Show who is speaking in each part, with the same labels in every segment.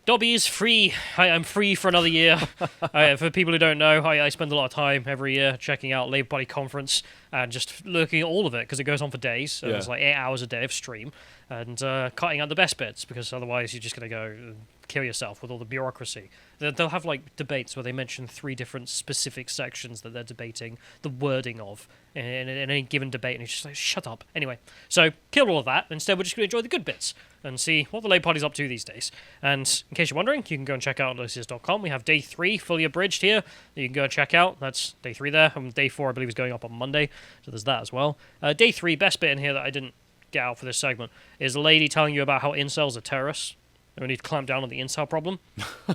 Speaker 1: Dobby is free. I'm free for another year. For people who don't know, I spend a lot of time every year checking out Labour Party conference and just looking at all of it because it goes on for days. So It's like 8 hours a day of stream and cutting out the best bits because otherwise you're just going to go and kill yourself with all the bureaucracy. They'll have like debates where they mention 3 different specific sections that they're debating the wording of in any given debate, and it's just like, shut up. Anyway, so kill all of that. Instead, we're just going to enjoy the good bits and see what the Labour Party's up to these days. And in case you're wondering, you can go and check out Lotus.com. We have day 3 fully abridged here that you can go and check out. That's day 3 there. And day 4, I believe, is going up on Monday, so there's that as well. Day 3, best bit in here that I didn't get out for this segment, is a lady telling you about how incels are terrorists. And we need to clamp down on the incel problem.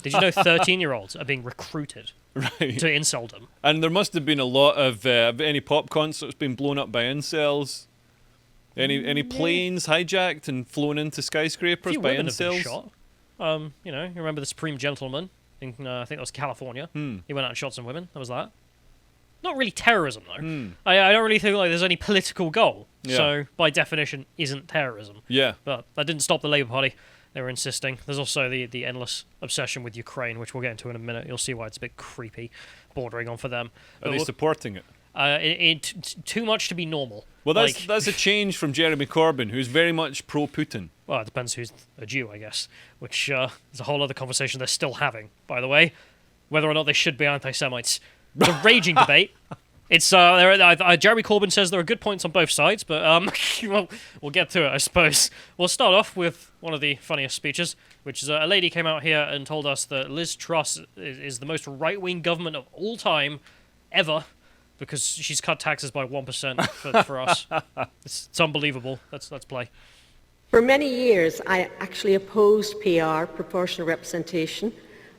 Speaker 1: Did you know 13-year-olds are being recruited to incel them?
Speaker 2: And there must have been a lot of any pop concerts being blown up by incels. Any planes hijacked and flown into skyscrapers by
Speaker 1: women
Speaker 2: incels?
Speaker 1: have been shot. You remember the Supreme Gentleman in I think that was California. He went out and shot some women. That was that. Not really terrorism though. I don't really think like there's any political goal.
Speaker 2: Yeah.
Speaker 1: So by definition, isn't terrorism.
Speaker 2: Yeah.
Speaker 1: But that didn't stop the Labour Party. They were insisting. There's also the endless obsession with Ukraine, which we'll get into in a minute. You'll see why it's a bit creepy, bordering on for them.
Speaker 2: Are they supporting it?
Speaker 1: Too much to be normal.
Speaker 2: Well, that's a change from Jeremy Corbyn, who's very much pro-Putin.
Speaker 1: Well, it depends who's a Jew, I guess, which is a whole other conversation they're still having, by the way, whether or not they should be anti-Semites. It's a raging debate. It's Jeremy Corbyn says there are good points on both sides, but we'll get to it, I suppose. We'll start off with one of the funniest speeches, which is a lady came out here and told us that Liz Truss is the most right-wing government of all time, ever, because she's cut taxes by 1% for us. It's unbelievable. Let's play.
Speaker 3: For many years, I actually opposed PR, proportional representation,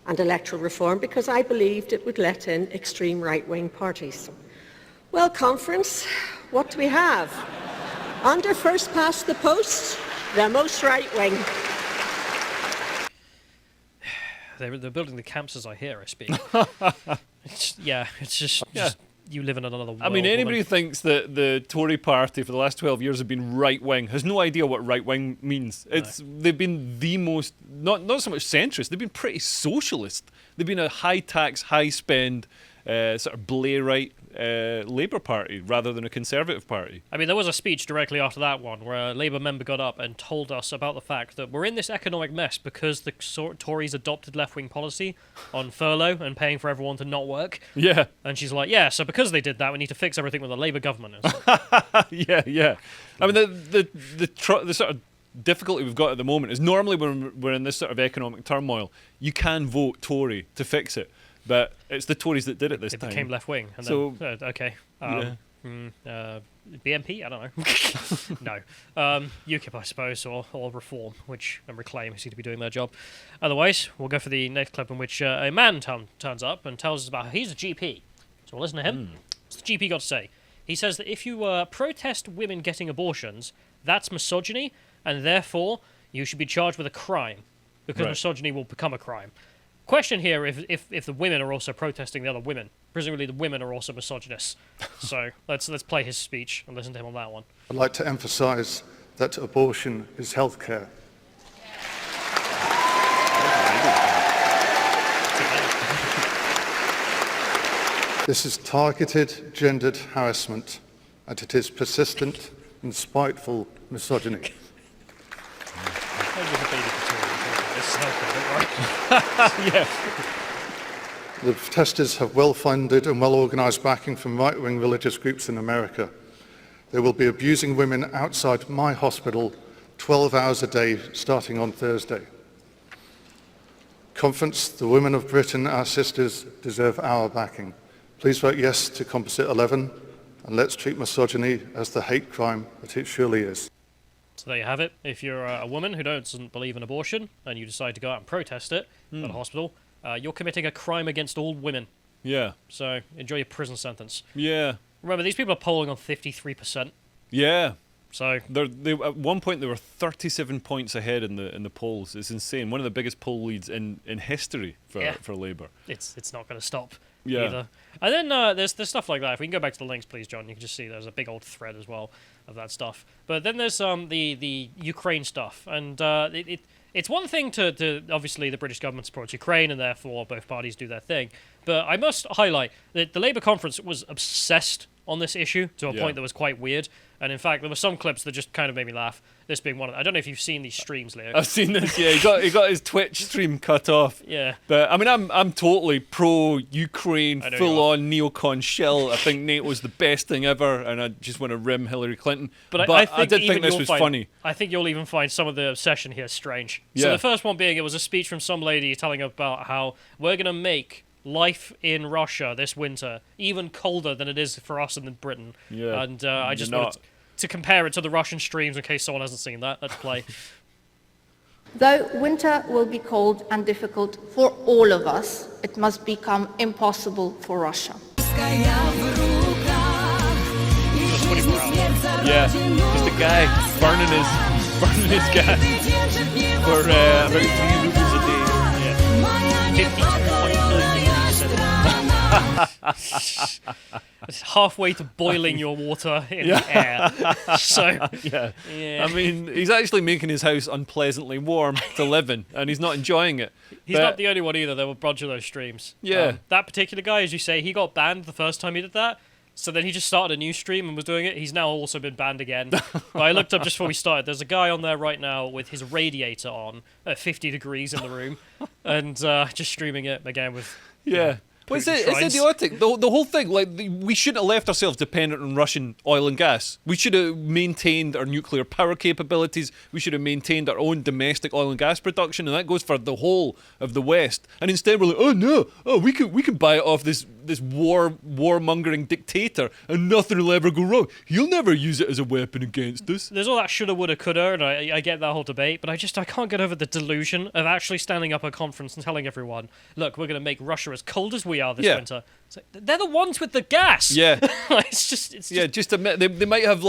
Speaker 3: and electoral reform because I believed it would let in extreme right-wing parties. Well, conference, what do we have? Under first past the post, the most right-wing.
Speaker 1: They're building the camps as I hear I speak. It's just you live in another world.
Speaker 2: I mean, anybody who thinks that the Tory party for the last 12 years have been right-wing has no idea what right-wing means. They've been the most, not so much centrist, they've been pretty socialist. They've been a high-tax, high-spend, sort of Blairite Labour Party rather than a Conservative party.
Speaker 1: I mean, there was a speech directly after that one where a Labour member got up and told us about the fact that we're in this economic mess because the Tories adopted left-wing policy on furlough and paying for everyone to not work.
Speaker 2: Yeah.
Speaker 1: And she's like, yeah, so because they did that, we need to fix everything with a Labour government.
Speaker 2: Yeah. I mean, the sort of difficulty we've got at the moment is normally when we're in this sort of economic turmoil, you can vote Tory to fix it. But it's the Tories that did it this time.
Speaker 1: It became left-wing. And
Speaker 2: so,
Speaker 1: then, okay. BNP? I don't know. No. UKIP, I suppose, or Reform, and Reclaim seem to be doing their job. Otherwise, we'll go for the next clip in which a man turns up and tells us about how he's a GP. So we'll listen to him. What's the GP got to say? He says that if you protest women getting abortions, that's misogyny, and therefore you should be charged with a crime, because misogyny will become a crime. Question here, if the women are also protesting the other women. Presumably the women are also misogynists. So let's play his speech and listen to him on that one.
Speaker 4: I'd like to emphasise that abortion is healthcare. This is targeted gendered harassment, and it is persistent and spiteful misogyny.
Speaker 1: Yeah.
Speaker 4: The protesters have well-funded and well-organised backing from right-wing religious groups in America. They will be abusing women outside my hospital 12 hours a day, starting on Thursday. Conference, the women of Britain, our sisters, deserve our backing. Please vote yes to Composite 11, and let's treat misogyny as the hate crime that it surely is.
Speaker 1: So there you have it. If you're a woman who doesn't believe in abortion and you decide to go out and protest it at a hospital, you're committing a crime against all women.
Speaker 2: Yeah.
Speaker 1: So enjoy your prison sentence.
Speaker 2: Yeah.
Speaker 1: Remember, these people are polling on 53%.
Speaker 2: Yeah.
Speaker 1: So
Speaker 2: they at one point they were 37 points ahead in the polls. It's insane. One of the biggest poll leads in history for Labour.
Speaker 1: It's not going to stop.
Speaker 2: Yeah.
Speaker 1: Either. And then there's stuff like that. If we can go back to the links, please, John, you can just see there's a big old thread as well of that stuff. But then there's the Ukraine stuff, and it's one thing to obviously the British government supports Ukraine and therefore both parties do their thing. But I must highlight that the Labour conference was obsessed on this issue to a point that was quite weird. And in fact, there were some clips that just kind of made me laugh. This being one of them. I don't know if you've seen these streams, Leo.
Speaker 2: I've seen this. Yeah, he got his Twitch stream cut off.
Speaker 1: Yeah.
Speaker 2: But I mean, I'm totally pro Ukraine, full on neocon shell. I think NATO's the best thing ever, and I just want to rim Hillary Clinton. But I did think this was funny.
Speaker 1: I think you'll even find some of the obsession here strange.
Speaker 2: Yeah.
Speaker 1: So the first one being, it was a speech from some lady telling about how we're going to make life in Russia this winter even colder than it is for us in Britain.
Speaker 2: Yeah.
Speaker 1: And I just wanted to compare it to the Russian streams in case someone hasn't seen that. Let's play.
Speaker 5: Though winter will be cold and difficult for all of us, it must become impossible for Russia.
Speaker 2: Yeah, just a guy burning his gas for about 3 rubles a day.
Speaker 1: Yeah. 52.9%. It's halfway to boiling your water in the air. So,
Speaker 2: yeah. I mean, he's actually making his house unpleasantly warm to live in, and he's not enjoying it.
Speaker 1: He's not the only one either. There were a bunch of those streams.
Speaker 2: Yeah.
Speaker 1: That particular guy, as you say, he got banned the first time he did that. So then he just started a new stream and was doing it. He's now also been banned again. But I looked up just before we started. There's a guy on there right now with his radiator on at 50 degrees in the room and just streaming it again with...
Speaker 2: Yeah. Well, it's idiotic. The whole thing, we shouldn't have left ourselves dependent on Russian oil and gas. We should have maintained our nuclear power capabilities. We should have maintained our own domestic oil and gas production, and that goes for the whole of the West. And instead, we're like, oh no, we can buy it off this warmongering dictator, and nothing will ever go wrong. He'll never use it as a weapon against us.
Speaker 1: There's all that shoulda, woulda, coulda, and I get that whole debate, but I can't get over the delusion of actually standing up at a conference and telling everyone, look, we're going to make Russia as cold as we are this winter. It's like, they're the ones with the gas.
Speaker 2: Yeah.
Speaker 1: Just
Speaker 2: admit they might have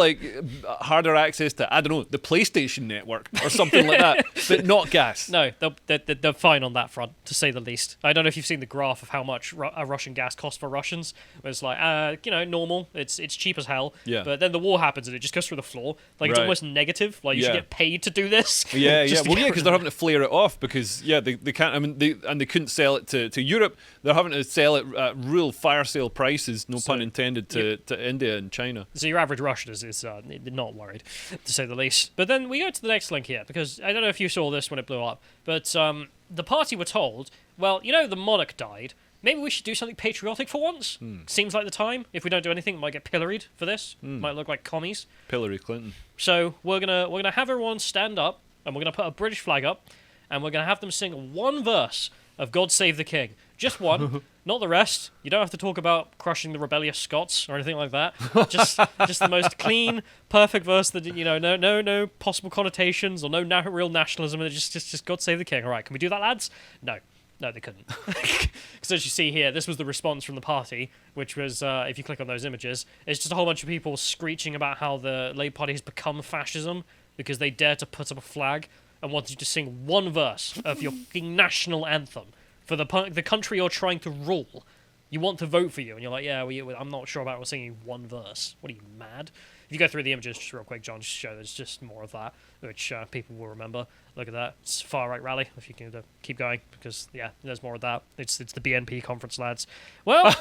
Speaker 2: harder access to, I don't know, the PlayStation network or something like that, but not gas.
Speaker 1: No, they're fine on that front, to say the least. I don't know if you've seen the graph of how much a Russian gas costs for Russians. It's like, normal. It's cheap as hell.
Speaker 2: Yeah.
Speaker 1: But then the war happens and it just goes through the floor. It's almost negative. Like you should get paid to do this.
Speaker 2: Yeah, because they're having to flare it off because they can't. I mean, they couldn't sell it to Europe. They're having to sell it at real fire sale prices, no pun intended, to India and China.
Speaker 1: So your average Russian is not worried, to say the least. But then we go to the next link here, because I don't know if you saw this when it blew up, but the party were told, well, the monarch died. Maybe we should do something patriotic for once. Seems like the time. If we don't do anything, we might get pilloried for this. Might look like commies.
Speaker 2: Hillary Clinton.
Speaker 1: So we're gonna have everyone stand up, and we're gonna put a British flag up, and we're gonna have them sing one verse of God Save the King. Just one, not the rest. You don't have to talk about crushing the rebellious Scots or anything like that. Just the most clean, perfect verse that no possible connotations or no real nationalism. Just God Save the King. All right, can we do that, lads? No, they couldn't. Because as you see here, this was the response from the party, which was, if you click on those images, it's just a whole bunch of people screeching about how the Labour Party has become fascism because they dare to put up a flag and wanted you to sing one verse of your fucking national anthem for the country you're trying to rule. You want to vote for you, and you're like, I'm not sure about singing one verse. What are you, mad? If you go through the images just real quick, John, just show there's just more of that, which people will remember. Look at that. It's far-right rally, if you can keep going, because, there's more of that. It's the BNP conference, lads. Well,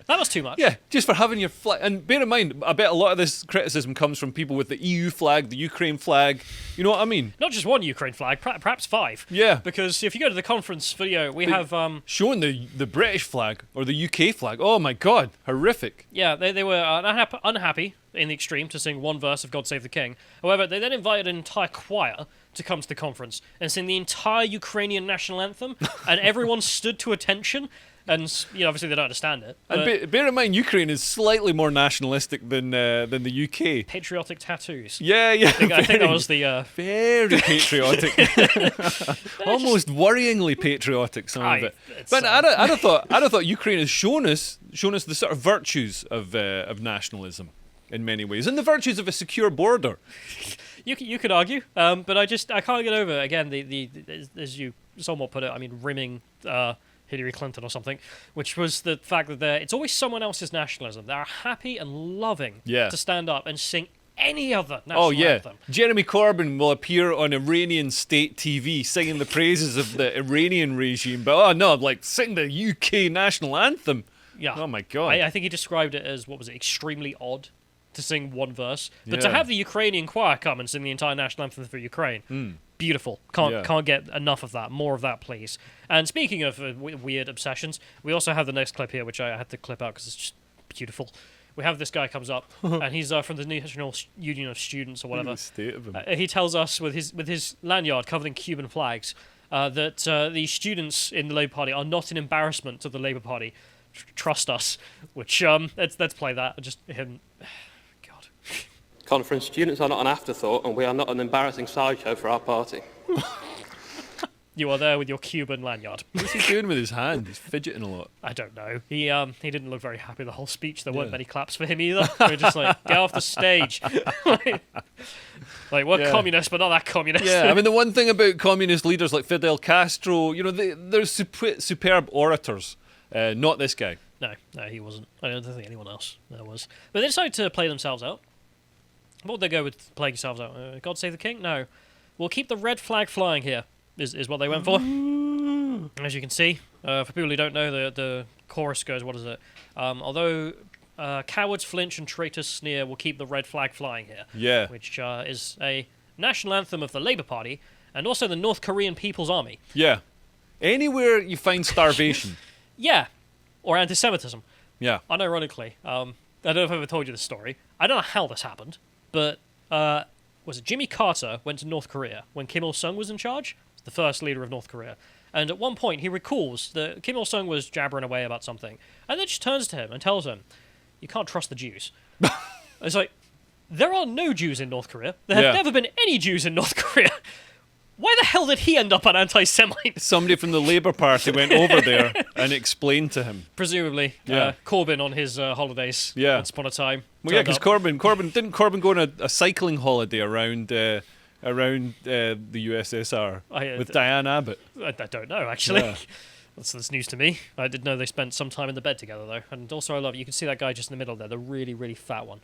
Speaker 1: that was too much.
Speaker 2: Yeah, just for having your flag. And bear in mind, I bet a lot of this criticism comes from people with the EU flag, the Ukraine flag. You know what I mean?
Speaker 1: Not just one Ukraine flag, perhaps 5.
Speaker 2: Yeah.
Speaker 1: Because if you go to the conference video, we have...
Speaker 2: showing the British flag or the UK flag. Oh, my God. Horrific.
Speaker 1: Yeah, they were unhappy in the extreme to sing one verse of God Save the King. However, they then invited an entire choir to come to the conference and sing the entire Ukrainian national anthem, and everyone stood to attention. And obviously they don't understand it.
Speaker 2: And bear in mind, Ukraine is slightly more nationalistic than the UK.
Speaker 1: Patriotic tattoos.
Speaker 2: Yeah.
Speaker 1: I think that was the
Speaker 2: very patriotic, almost worryingly patriotic. Some of it. But I'd have thought Ukraine has shown us the sort of virtues of nationalism in many ways, and the virtues of a secure border.
Speaker 1: You could argue, but I can't get over again the as you somewhat put it. I mean, rimming. Hillary Clinton or something, which was the fact that it's always someone else's nationalism. They're happy and loving to stand up and sing any other national anthem.
Speaker 2: Jeremy Corbyn will appear on Iranian state TV singing the praises of the Iranian regime, but sing the UK national anthem.
Speaker 1: Yeah.
Speaker 2: Oh my God.
Speaker 1: I think he described it as, extremely odd to sing one verse. But to have the Ukrainian choir come and sing the entire national anthem for Ukraine, beautiful. Can't get enough of that. More of that, please. And speaking of weird obsessions, we also have the next clip here, which I had to clip out because it's just beautiful. We have this guy comes up, and he's from the National Union of Students or whatever.
Speaker 2: Look at the state of him.
Speaker 1: He tells us with his lanyard covered in Cuban flags that the students in the Labour Party are not an embarrassment to the Labour Party. Trust us. Which let's play that. Just him. God.
Speaker 6: Conference students are not an afterthought, and we are not an embarrassing sideshow for our party.
Speaker 1: You are there with your Cuban lanyard.
Speaker 2: What's he doing with his hand? He's fidgeting a lot.
Speaker 1: I don't know. He didn't look very happy the whole speech. There weren't many claps for him either. They were just like, get off the stage. We're communists, but not that communist.
Speaker 2: Yeah, I mean, the one thing about communist leaders like Fidel Castro, they're superb orators. Not this guy.
Speaker 1: No, he wasn't. I don't think anyone else was. But they decided to play themselves out. What would they go with playing themselves out? God Save the King? No. We'll keep the red flag flying here. Is what they went for. As you can see, for people who don't know, the chorus goes, what is it? Although cowards flinch and traitors sneer, we'll keep the red flag flying here.
Speaker 2: Yeah.
Speaker 1: Which is a national anthem of the Labour Party and also the North Korean People's Army.
Speaker 2: Yeah. Anywhere you find starvation.
Speaker 1: Yeah. Or anti-Semitism.
Speaker 2: Yeah.
Speaker 1: Unironically. I don't know if I've ever told you this story. I don't know how this happened, but was it Jimmy Carter went to North Korea when Kim Il-sung was in charge? The first leader of North Korea. And at one point, he recalls that Kim Il-sung was jabbering away about something. And then she turns to him and tells him, you can't trust the Jews. It's like, there are no Jews in North Korea. There have never been any Jews in North Korea. Why the hell did he end up an anti-Semite?
Speaker 2: Somebody from the Labour Party went over there and explained to him.
Speaker 1: Presumably. Corbyn on his holidays.
Speaker 2: Yeah.
Speaker 1: Once upon a time.
Speaker 2: Well, yeah, because Corbyn didn't Corbyn go on a cycling holiday around the USSR with Diane Abbott?
Speaker 1: I don't know, actually.
Speaker 2: Yeah.
Speaker 1: That's news to me. I did know they spent some time in the bed together, though. And also, I love it. You can see that guy just in the middle there, the really, really fat one.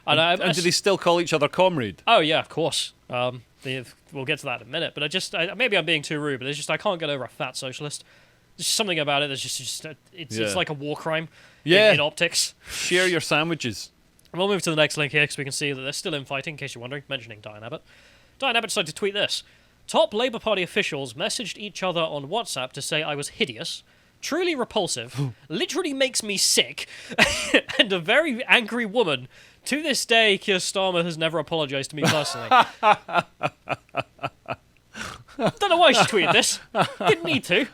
Speaker 2: And do they still call each other comrade?
Speaker 1: Oh, yeah, of course. We'll get to that in a minute. But maybe I'm being too rude, but I can't get over a fat socialist. There's just something about it that's it's like a war crime in optics.
Speaker 2: Share your sandwiches.
Speaker 1: And we'll move to the next link here because we can see that they're still infighting, in case you're wondering, mentioning Diane Abbott. Diane Abbott decided to tweet this. Top Labour Party officials messaged each other on WhatsApp to say I was hideous, truly repulsive, literally makes me sick, and a very angry woman. To this day, Keir Starmer has never apologised to me personally. Don't know why she tweeted this. Didn't need to.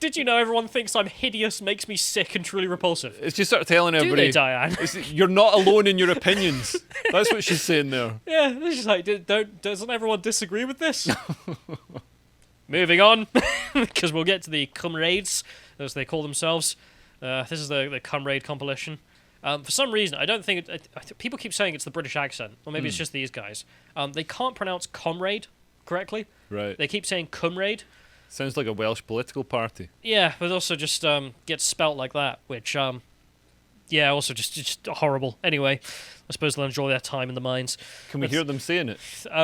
Speaker 1: Did you know everyone thinks I'm hideous, makes me sick, and truly repulsive?
Speaker 2: It's just sort of telling everybody.
Speaker 1: Do they, Diane?
Speaker 2: You're not alone in your opinions. That's what she's saying there.
Speaker 1: Yeah, it's just like, doesn't everyone disagree with this? Moving on, because we'll get to the comrades, as they call themselves. This is the comrade compilation. For some reason, I don't think people keep saying it's the British accent, or maybe it's just these guys. They can't pronounce comrade correctly.
Speaker 2: Right.
Speaker 1: They keep saying comrade.
Speaker 2: Sounds like a Welsh political party.
Speaker 1: Yeah, but also just gets spelt like that, which also just horrible. Anyway, I suppose they'll enjoy their time in the mines.
Speaker 2: Can we hear them saying it?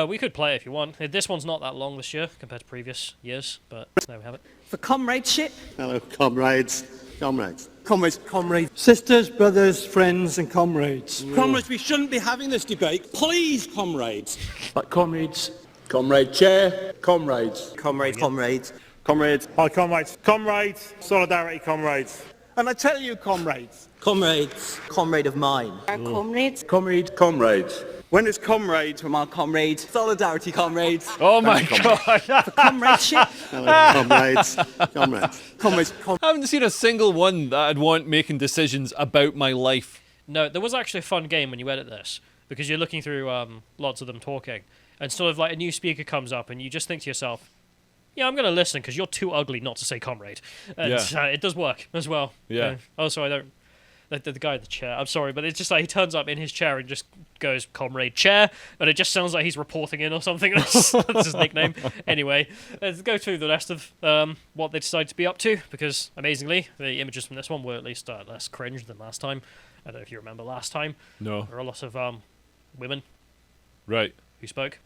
Speaker 1: We could play it if you want. This one's not that long this year compared to previous years, but there we have it.
Speaker 7: For comradeship.
Speaker 8: Hello, comrades. Comrades.
Speaker 7: Comrades. Comrades.
Speaker 9: Sisters, brothers, friends and comrades.
Speaker 7: Comrades, we shouldn't be having this debate. Please, comrades.
Speaker 9: But comrades.
Speaker 8: Comrade chair. Comrades.
Speaker 7: Comrades. Comrades.
Speaker 8: Comrades.
Speaker 10: Hi, comrades. Comrades. Solidarity, comrades. And I tell you, comrades.
Speaker 7: Comrades. Comrade of mine.
Speaker 3: Our comrades.
Speaker 8: Comrade. Comrades.
Speaker 7: When it's comrades from our comrades. Solidarity, comrades.
Speaker 2: Oh my God.
Speaker 7: For comradeship.
Speaker 8: Hello, comrades. Comrades.
Speaker 7: Comrades.
Speaker 2: I haven't seen a single one that I'd want making decisions about my life.
Speaker 1: No, there was actually a fun game when you edit this, because you're looking through lots of them talking, and sort of like a new speaker comes up, and you just think to yourself, yeah, I'm going to listen because you're too ugly not to say comrade. And it does work as well.
Speaker 2: Yeah.
Speaker 1: Also, I don't... The guy in the chair, I'm sorry, but it's just like he turns up in his chair and just goes, comrade chair, and it just sounds like he's reporting in or something. That's his nickname. Anyway, let's go through the rest of what they decided to be up to, because, amazingly, the images from this one were at least less cringe than last time. I don't know if you remember last time.
Speaker 2: No.
Speaker 1: There were a lot of women
Speaker 2: Right.
Speaker 1: who spoke.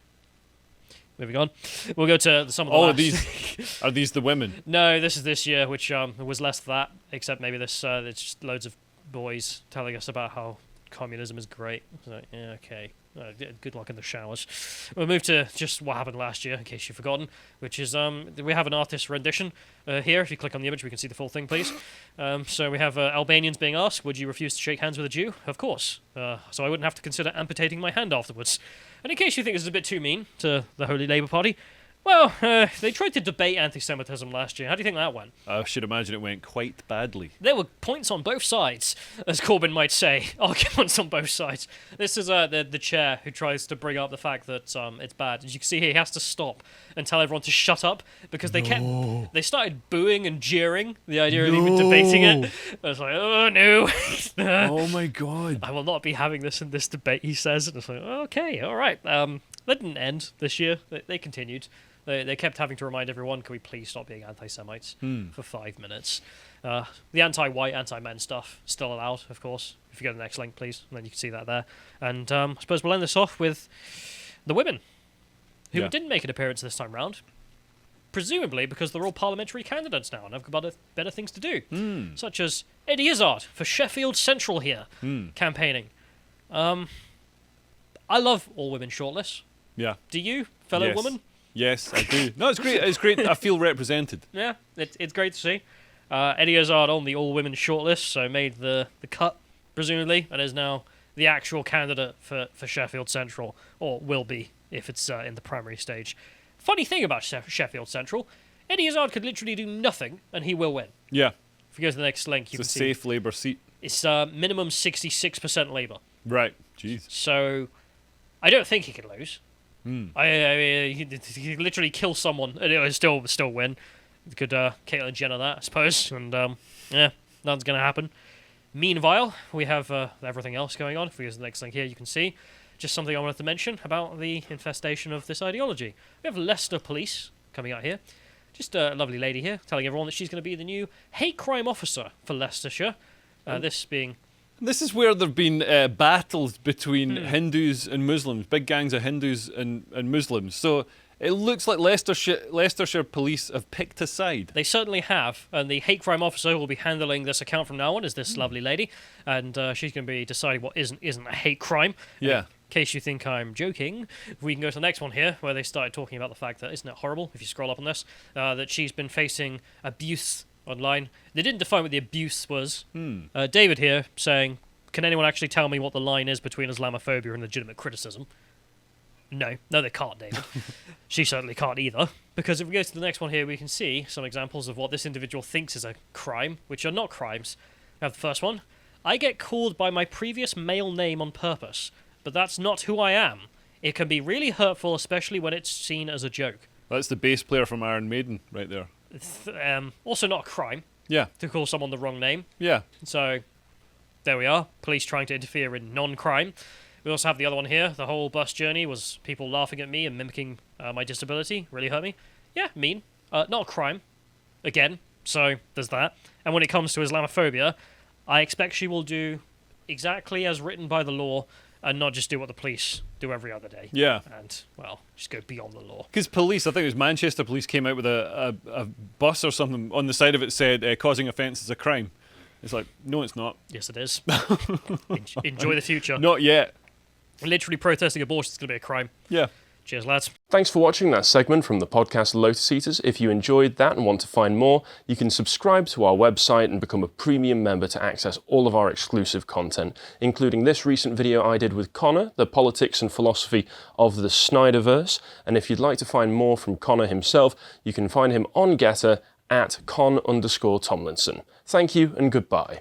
Speaker 1: Moving on. We'll go to some of the
Speaker 2: All
Speaker 1: last.
Speaker 2: of these are these the women?
Speaker 1: No, this is this year, which was less of that, except maybe this. There's just loads of boys telling us about how communism is great. So, yeah, okay. Good luck in the showers. We'll move to just what happened last year, in case you've forgotten, which is we have an artist rendition here. If you click on the image, we can see the full thing, please. So we have Albanians being asked, would you refuse to shake hands with a Jew? Of course. So I wouldn't have to consider amputating my hand afterwards. And in case you think this is a bit too mean to the Holy Labour Party, well, they tried to debate anti-Semitism last year. How do you think that went?
Speaker 2: I should imagine it went quite badly.
Speaker 1: There were points on both sides, as Corbyn might say. Arguments on both sides. This is the chair who tries to bring up the fact that it's bad. As you can see here, he has to stop and tell everyone to shut up because they started booing and jeering the idea of even debating it. I was like, oh no.
Speaker 2: Oh my God.
Speaker 1: I will not be having this in this debate, he says. And it's like, okay, all right. That didn't end this year. They continued. They kept having to remind everyone, can we please stop being anti-Semites for 5 minutes? The anti-white, anti-men stuff, still allowed, of course. If you go to the next link, please, and then you can see that there. And I suppose we'll end this off with the women, who didn't make an appearance this time round, presumably because they're all parliamentary candidates now and have got better things to do, such as Eddie Izzard for Sheffield Central here, campaigning. I love all women shortlists.
Speaker 2: Yeah.
Speaker 1: Do you, fellow woman?
Speaker 2: Yes, I do. No, it's great. It's great. I feel represented.
Speaker 1: Yeah, it's great to see. Eddie Izzard on the all-women shortlist, so made the cut, presumably, and is now the actual candidate for Sheffield Central, or will be if it's in the primary stage. Funny thing about Sheffield Central, Eddie Izzard could literally do nothing, and he will win.
Speaker 2: Yeah.
Speaker 1: If you go to the next link, you can see...
Speaker 2: It's a safe Labour seat.
Speaker 1: It's minimum 66% Labour.
Speaker 2: Right. Jeez.
Speaker 1: So, I don't think he can lose. He literally kill someone and it would still win. Could Caitlyn Jenner that, I suppose, and yeah, nothing's gonna happen. Meanwhile, we have everything else going on. If we go to the next link here, you can see just something I wanted to mention about the infestation of this ideology. We have Leicester Police coming out here. Just a lovely lady here telling everyone that she's going to be the new hate crime officer for Leicestershire. This is where
Speaker 2: there have been battles between Hindus and Muslims, big gangs of Hindus and Muslims. So it looks like Leicestershire police have picked a side.
Speaker 1: They certainly have, and the hate crime officer who will be handling this account from now on is this lovely lady, and she's going to be deciding what isn't a hate crime.
Speaker 2: Yeah.
Speaker 1: In case you think I'm joking, we can go to the next one here, where they started talking about the fact that, isn't it horrible, if you scroll up on this, that she's been facing abuse online. They didn't define what the abuse was. David here saying, can anyone actually tell me what the line is between Islamophobia and legitimate criticism? No, they can't, David. She certainly can't either. Because if we go to the next one here, we can see some examples of what this individual thinks is a crime, which are not crimes. We have the first one. I get called by my previous male name on purpose, but that's not who I am. It can be really hurtful, especially when it's seen as a joke.
Speaker 2: That's the bass player from Iron Maiden right there.
Speaker 1: Also not a crime.
Speaker 2: Yeah.
Speaker 1: To call someone the wrong name.
Speaker 2: Yeah.
Speaker 1: So, there we are. Police trying to interfere in non-crime. We also have the other one here. The whole bus journey was people laughing at me and mimicking my disability. Really hurt me. Yeah, mean. Not a crime. Again. So, there's that. And when it comes to Islamophobia, I expect she will do exactly as written by the law and not just do what the police do every other day.
Speaker 2: Yeah.
Speaker 1: And, well, just go beyond the law.
Speaker 2: Because police, I think it was Manchester police, came out with a bus or something. On the side of it said, causing offence is a crime. It's like, no, it's not.
Speaker 1: Yes, it is. Enjoy the future.
Speaker 2: Not yet.
Speaker 1: Literally protesting abortion is going to be a crime.
Speaker 2: Yeah.
Speaker 1: Cheers, lads.
Speaker 11: Thanks for watching that segment from the podcast Lotus Eaters. If you enjoyed that and want to find more, you can subscribe to our website and become a premium member to access all of our exclusive content, including this recent video I did with Connor, the politics and philosophy of the Snyderverse. And if you'd like to find more from Connor himself, you can find him on Getter at @Con_Tomlinson. Thank you and goodbye.